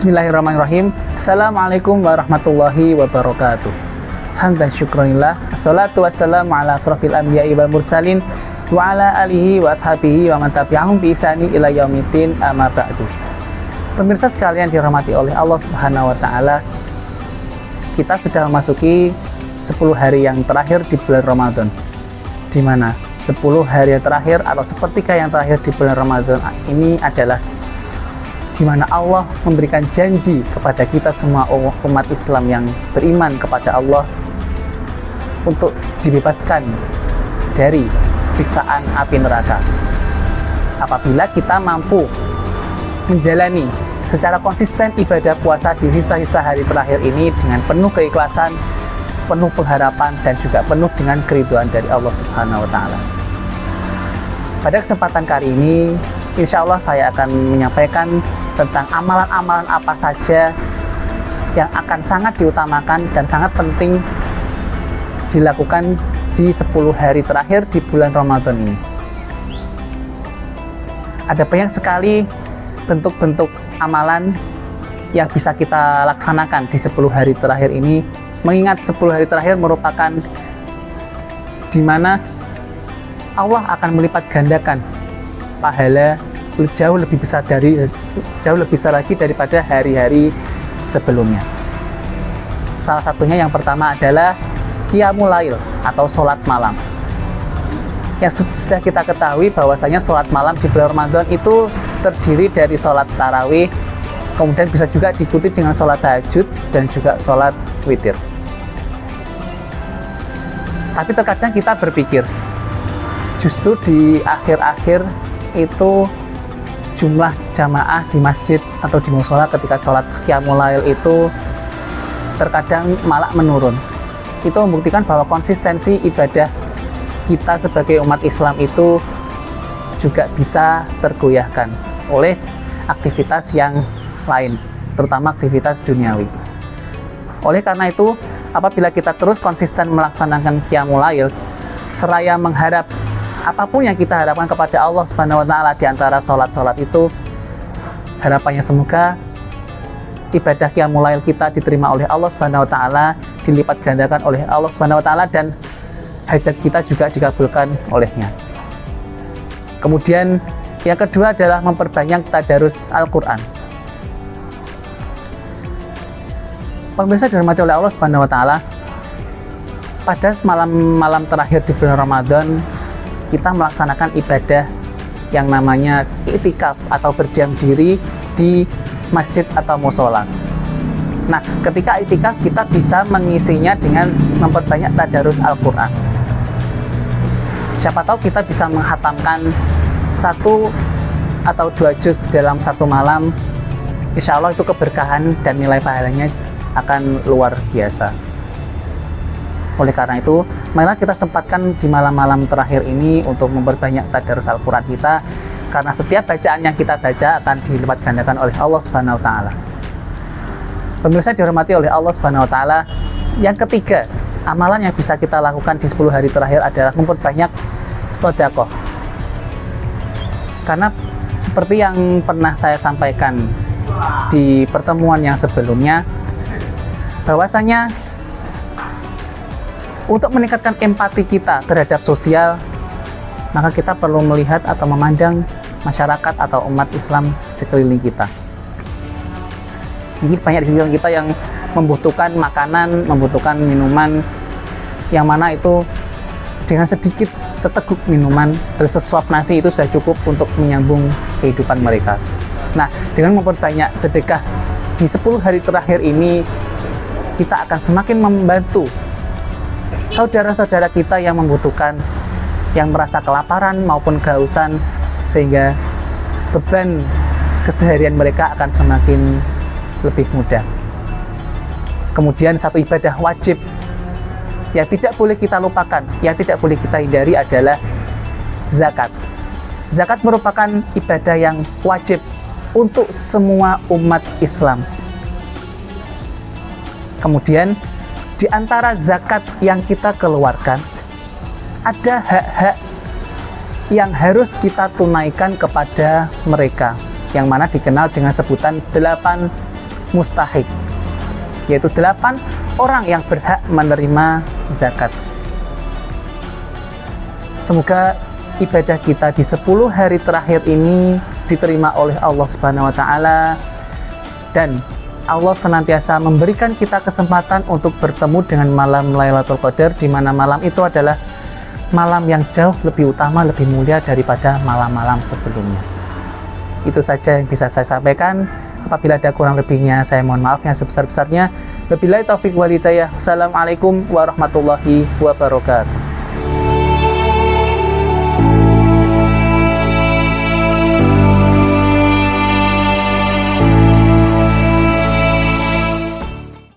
Bismillahirrahmanirrahim. Assalamualaikum warahmatullahi wabarakatuh. Hamdan syukronillah. Assalatu wassalamu ala asrafil anbiya'i wal mursalin wa ala alihi wa ashabihi wa man tabi'ahum bi ihsani ila yaumiddin, amma ba'du. Pemirsa sekalian dirahmati oleh Allah Subhanahu wa taala, kita sudah memasuki 10 hari yang terakhir di bulan Ramadan, di mana 10 hari yang terakhir atau sepertiga yang terakhir di bulan Ramadan ini adalah di mana Allah memberikan janji kepada kita semua umat Islam yang beriman kepada Allah untuk dibebaskan dari siksaan api neraka apabila kita mampu menjalani secara konsisten ibadah puasa di sisa-sisa hari terakhir ini dengan penuh keikhlasan, penuh pengharapan, dan juga penuh dengan keridhaan dari Allah Subhanahu wa taala. Pada kesempatan kali ini, insya Allah saya akan menyampaikan tentang amalan-amalan apa saja yang akan sangat diutamakan dan sangat penting dilakukan di 10 hari terakhir di bulan Ramadan ini. Ada banyak sekali bentuk-bentuk amalan yang bisa kita laksanakan di 10 hari terakhir ini, mengingat 10 hari terakhir merupakan di mana Allah akan melipat gandakan pahala jauh lebih besar lagi daripada hari-hari sebelumnya. Salah satunya yang pertama adalah Qiyamul Lail atau sholat malam. Yang sudah kita ketahui bahwasanya sholat malam di bulan Ramadan itu terdiri dari sholat tarawih, kemudian bisa juga diikuti dengan sholat tahajud dan juga sholat witir. Tapi terkadang kita berpikir, justru di akhir-akhir itu jumlah jamaah di masjid atau di mushola ketika sholat Qiyamul Lail itu terkadang malah menurun. Itu membuktikan bahwa konsistensi ibadah kita sebagai umat Islam itu juga bisa tergoyahkan oleh aktivitas yang lain, terutama aktivitas duniawi. Oleh karena itu, apabila kita terus konsisten melaksanakan Qiyamul Lail, seraya mengharap apapun yang kita harapkan kepada Allah Subhanahu wa taala di antara sholat-sholat itu, harapannya semoga ibadah Qiyamul Lail kita diterima oleh Allah Subhanahu wa taala, dilipat gandakan oleh Allah Subhanahu wa taala, dan hajat kita juga dikabulkan olehnya. Kemudian yang kedua adalah memperbanyak tadarus Al-Qur'an. Pemirsa dirahmati oleh Allah Subhanahu wa taala, pada malam-malam terakhir di bulan Ramadan kita melaksanakan ibadah yang namanya i'tikaf atau berdiam diri di masjid atau mushola. Nah, ketika i'tikaf kita bisa mengisinya dengan memperbanyak tadarus Al-Quran. Siapa tahu kita bisa menghatamkan 1 atau 2 juz dalam satu malam. Insya Allah itu keberkahan dan nilai pahalanya akan luar biasa. Oleh karena itu, marilah kita sempatkan di malam-malam terakhir ini untuk memperbanyak tadarus Al-Quran kita, karena setiap bacaan yang kita baca akan dilipat gandakan oleh Allah Subhanahu wa taala. Pemirsa dihormati oleh Allah Subhanahu wa taala, yang ketiga, amalan yang bisa kita lakukan di 10 hari terakhir adalah memperbanyak sedekah. Karena seperti yang pernah saya sampaikan di pertemuan yang sebelumnya, bahwasanya untuk meningkatkan empati kita terhadap sosial, maka kita perlu melihat atau memandang masyarakat atau umat Islam sekeliling kita. Mungkin banyak di sekeliling kita yang membutuhkan makanan, membutuhkan minuman, yang mana itu dengan sedikit seteguk minuman dan sesuap nasi itu sudah cukup untuk menyambung kehidupan mereka. Nah, dengan memperbanyak sedekah di 10 hari terakhir ini, kita akan semakin membantu saudara-saudara kita yang membutuhkan, yang merasa kelaparan maupun kehausan, sehingga beban keseharian mereka akan semakin lebih mudah. Kemudian satu ibadah wajib yang tidak boleh kita lupakan, yang tidak boleh kita hindari adalah zakat. Zakat merupakan ibadah yang wajib untuk semua umat Islam. Kemudian di antara zakat yang kita keluarkan, ada hak-hak yang harus kita tunaikan kepada mereka, yang mana dikenal dengan sebutan 8 mustahik, yaitu 8 orang yang berhak menerima zakat. Semoga ibadah kita di 10 hari terakhir ini diterima oleh Allah Subhanahu wa taala, dan Allah senantiasa memberikan kita kesempatan untuk bertemu dengan malam Lailatul Qadar, di mana malam itu adalah malam yang jauh lebih utama, lebih mulia daripada malam-malam sebelumnya. Itu saja yang bisa saya sampaikan. Apabila ada kurang lebihnya, saya mohon maaf yang sebesar-besarnya. Wabillahi taufiq wal hidayah. Assalamualaikum warahmatullahi wabarakatuh.